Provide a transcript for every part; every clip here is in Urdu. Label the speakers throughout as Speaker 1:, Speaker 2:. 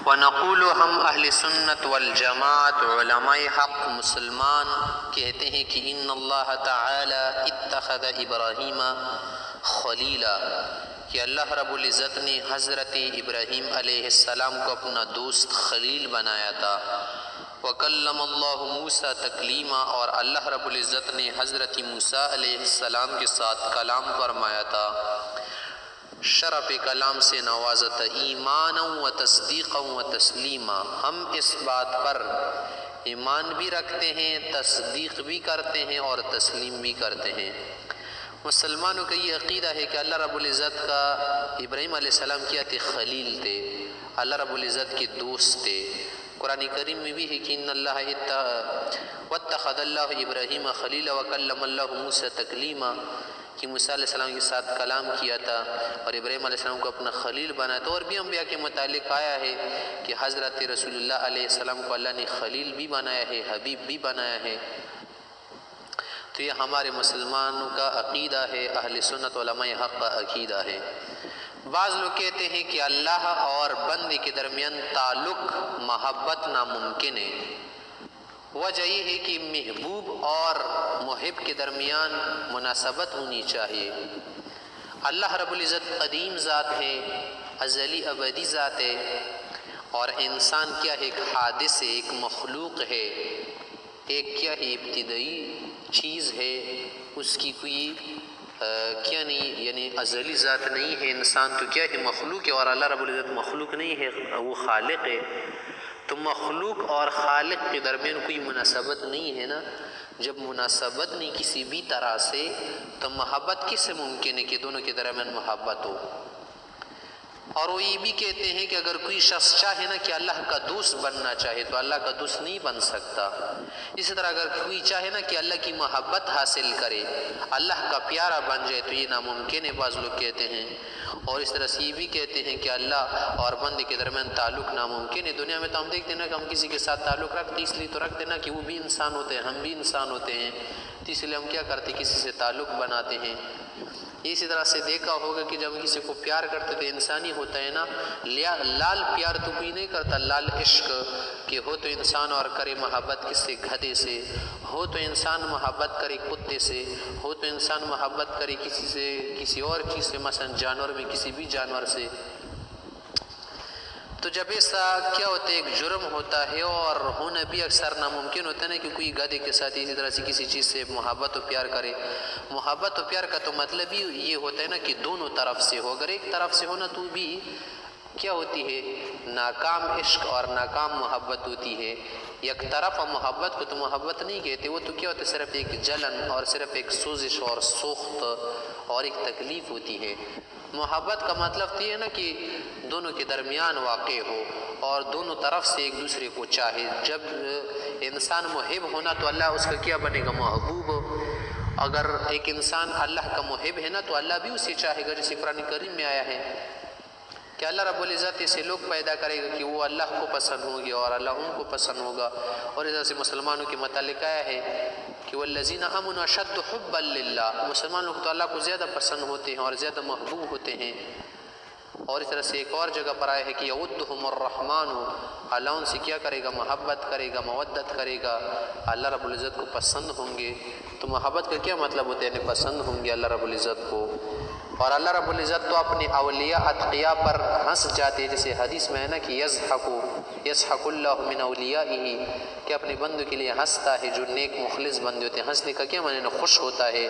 Speaker 1: ونقول ہم اہل سنت والجماعت علماء حق مسلمان کہتے ہیں کہ ان اللہ تعالی اتخذ ابراہیم خلیلا، کہ اللہ رب العزت نے حضرت ابراہیم علیہ السلام کو اپنا دوست خلیل بنایا تھا۔ وکلم اللہ موسیٰ تکلیما، اور اللہ رب العزت نے حضرت موسیٰ علیہ السلام کے ساتھ کلام فرمایا تھا، شرف کلام سے نوازت، ایمانا و تصدیقا و تسلیما، ہم اس بات پر ایمان بھی رکھتے ہیں، تصدیق بھی کرتے ہیں اور تسلیم بھی کرتے ہیں۔ مسلمانوں کا یہ عقیدہ ہے کہ اللہ رب العزت کا ابراہیم علیہ السلام کیا تھے؟ خلیل تھے، اللہ رب العزت کے دوست تھے۔ قرآن کریم میں بھی ہے کہ ان اللہ واتخذ اللہ ابراہیم خلیلا وکلم اللہ موسیٰ تکلیما، کہ موسیٰ علیہ السلام کے ساتھ کلام کیا تھا اور ابراہیم علیہ السلام کو اپنا خلیل بنایا تھا۔ اور بھی انبیاء کے متعلق آیا ہے کہ حضرت رسول اللہ علیہ السلام کو اللہ نے خلیل بھی بنایا ہے، حبیب بھی بنایا ہے۔ تو یہ ہمارے مسلمانوں کا عقیدہ ہے، اہل سنت علماء حق کا عقیدہ ہے۔ بعض لوگ کہتے ہیں کہ اللہ اور بندے کے درمیان تعلق محبت ناممکن ہے۔ وجہ یہ ہے کہ محبوب اور محب کے درمیان مناسبت ہونی چاہیے۔ اللہ رب العزت قدیم ذات ہے، ازلی ابدی ذات ہے، اور انسان کیا ہے؟ ایک حادث ہے، ایک مخلوق ہے، ایک کیا ہے؟ ابتدائی چیز ہے، اس کی کوئی کیا نہیں، یعنی ازلی ذات نہیں ہے۔ انسان تو کیا ہے؟ مخلوق ہے، اور اللہ رب العزت مخلوق نہیں ہے، وہ خالق ہے۔ تو مخلوق اور خالق کے درمیان کوئی مناسبت نہیں ہے نا۔ جب مناسبت نہیں کسی بھی طرح سے، تو محبت کس سے ممکن ہے کہ دونوں کے درمیان محبت ہو؟ اور وہ یہ بھی کہتے ہیں کہ اگر کوئی شخص چاہے نا کہ اللہ کا دوست بننا چاہے تو اللہ کا دوست نہیں بن سکتا۔ اسی طرح اگر کوئی چاہے نا کہ اللہ کی محبت حاصل کرے، اللہ کا پیارا بن جائے، تو یہ ناممکن ہے، بعض لوگ کہتے ہیں۔ اور اس طرح سے یہ بھی کہتے ہیں کہ اللہ اور بندے کے درمیان تعلق ناممکن ہے۔ دنیا میں تو ہم دیکھتے ہیں نا کہ ہم کسی کے ساتھ تعلق رکھتے اس لیے تو رکھتے نا کہ وہ بھی انسان ہوتے ہیں، ہم بھی انسان ہوتے ہیں، تو اس لیے ہم کیا کرتے ہیں؟ کسی سے تعلق بناتے ہیں۔ اسی طرح سے دیکھا ہوگا کہ جب کسی کو پیار کرتے تو انسانی ہوتا ہے نا، لال پیار تو کوئی نہیں کرتا، لال عشق، کہ ہو تو انسان اور کرے محبت کس سے؟ گدھے سے، ہو تو انسان محبت کرے کتے سے، ہو تو انسان محبت کرے کسی سے، کسی اور چیز سے، مثلا جانور میں کسی بھی جانور سے۔ تو جب ایسا کیا ہوتا ہے؟ ایک جرم ہوتا ہے، اور ہونا بھی اکثر ناممکن ہوتا ہے نا کہ کوئی گدھے کے ساتھ اسی طرح سے کسی چیز سے محبت و پیار کرے۔ محبت و پیار کا تو مطلب ہی یہ ہوتا ہے نا کہ دونوں طرف سے ہو۔ اگر ایک طرف سے ہونا تو بھی کیا ہوتی ہے؟ ناکام عشق اور ناکام محبت ہوتی ہے۔ یک طرف محبت کو تو محبت نہیں کہتے، وہ تو کیا ہوتا ہے؟ صرف ایک جلن اور صرف ایک سوزش اور سوخت اور ایک تکلیف ہوتی ہے۔ محبت کا مطلب تو یہ ہے نا کہ دونوں کے درمیان واقع ہو اور دونوں طرف سے ایک دوسرے کو چاہے۔ جب انسان محب ہونا تو اللہ اس کا کیا بنے گا؟ محبوب۔ اگر ایک انسان اللہ کا محب ہے نا تو اللہ بھی اسے چاہے گا، جیسے قرآن کریم میں آیا ہے کہ اللہ رب العزت ایسے لوگ پیدا کرے گا کہ وہ اللہ کو پسند ہوں گے اور اللہ ان کو پسند ہوگا۔ اور اس طرح سے مسلمانوں کے متعلق آیا ہے کہ والذین آمنوا اشد حبا للہ، مسلمان لوگ تو اللہ کو زیادہ پسند ہوتے ہیں اور زیادہ محبوب ہوتے ہیں۔ اور اس طرح سے ایک اور جگہ پر آیا ہے کہ یودہم الرحمن، اللہ ان سے کیا کرے گا؟ محبت کرے گا، مودت کرے گا، اللہ رب العزت کو پسند ہوں گے۔ تو محبت کا کیا مطلب ہوتا ہے؟ یعنی پسند ہوں گے اللہ رب العزت کو۔ اور اللہ رب العزت تو اپنے اولیاء اتقیاء پر ہنس جاتے ہیں، جیسے حدیث میں ہے نا کہ یضحک اللہ من اولیائہ، کہ اپنے بندوں کے لیے ہنستا ہے جو نیک مخلص بندے ہوتے ہیں۔ ہنسنے کا کیا معنی؟ خوش ہوتا ہے۔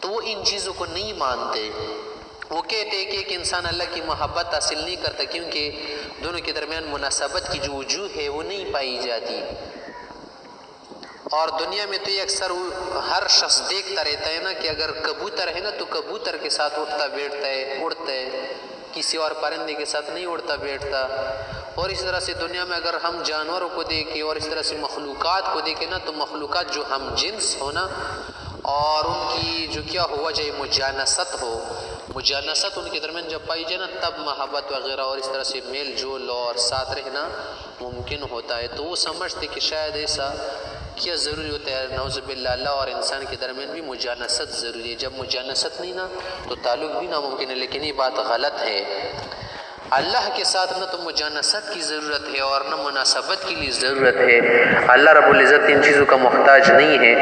Speaker 1: تو وہ ان چیزوں کو نہیں مانتے، وہ کہتے ہیں کہ ایک انسان اللہ کی محبت حاصل نہیں کرتا کیونکہ دونوں کے درمیان مناسبت کی جو وجوہ ہے وہ نہیں پائی جاتی۔ اور دنیا میں تو یہ اکثر ہر شخص دیکھتا رہتا ہے نا کہ اگر کبوتر ہے نا تو کبوتر کے ساتھ اٹھتا بیٹھتا ہے، اڑتا ہے، کسی اور پرندے کے ساتھ نہیں اڑتا بیٹھتا۔ اور اس طرح سے دنیا میں اگر ہم جانوروں کو دیکھیں اور اس طرح سے مخلوقات کو دیکھیں نا تو مخلوقات جو ہم جنس ہو نا اور ان کی جو کیا ہو وجہ مجانست ہو، مجانست ان کے درمیان جب پائی جائے نا تب محبت وغیرہ اور اس طرح سے میل جول اور ساتھ رہنا ممکن ہوتا ہے۔ تو وہ سمجھتے کہ شاید ایسا کیا ضروری ہوتا ہے، نعوذ باللہ اللہ اور انسان کے درمیان بھی مجانست ضروری ہے۔ جب مجانست نہیں نا تو تعلق بھی ناممکن ہے، لیکن یہ بات غلط ہے۔ اللہ کے ساتھ نہ تو مجانست کی ضرورت ہے اور نہ مناسبت کے لیے ضرورت ہے۔ اللہ رب العزت ان چیزوں کا محتاج نہیں ہے،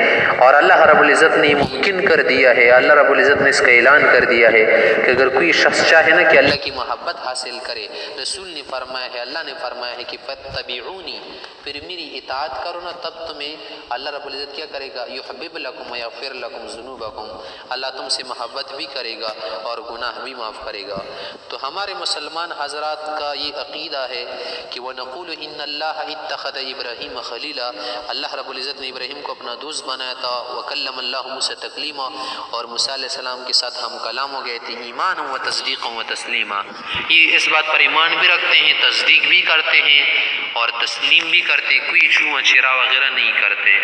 Speaker 1: اور اللہ رب العزت نے ممکن کر دیا ہے، اللہ رب العزت نے اس کا اعلان کر دیا ہے کہ اگر کوئی شخص چاہے نا کہ اللہ کی محبت حاصل کرے، رسول نے فرمایا ہے، اللہ نے فرمایا ہے کہ فاتبعونی، پھر میری اطاعت کرو نا، تب تمہیں اللہ رب العزت کیا کرے گا؟ یحبب لکم ویغفر لکم ذنوبکم، اللہ تم سے محبت بھی کرے گا اور گناہ بھی معاف کرے گا۔ تو ہمارے مسلمان حضرات کا یہ عقیدہ ہے کہ وَنَقُولُ إِنَّ اللَّهَ اتَّخَذَ إِبْرَاهِيمَ خَلِيلًا، اللہ رب العزت نے ابراہیم کو اپنا دوست بنایا تھا، وَكَلَّمَ اللَّهُ مُوسَىٰ تَكْلِيمًا، اور موسیٰ علیہ السلام کے ساتھ ہم کلام ہو گئے تھے، ایمان و تصدیق و تسلیما، یہ اس بات پر ایمان بھی رکھتے ہیں، تصدیق بھی کرتے ہیں اور تسلیم بھی کرتے، کوئی چھوما چھیرا وغیرہ نہیں کرتے۔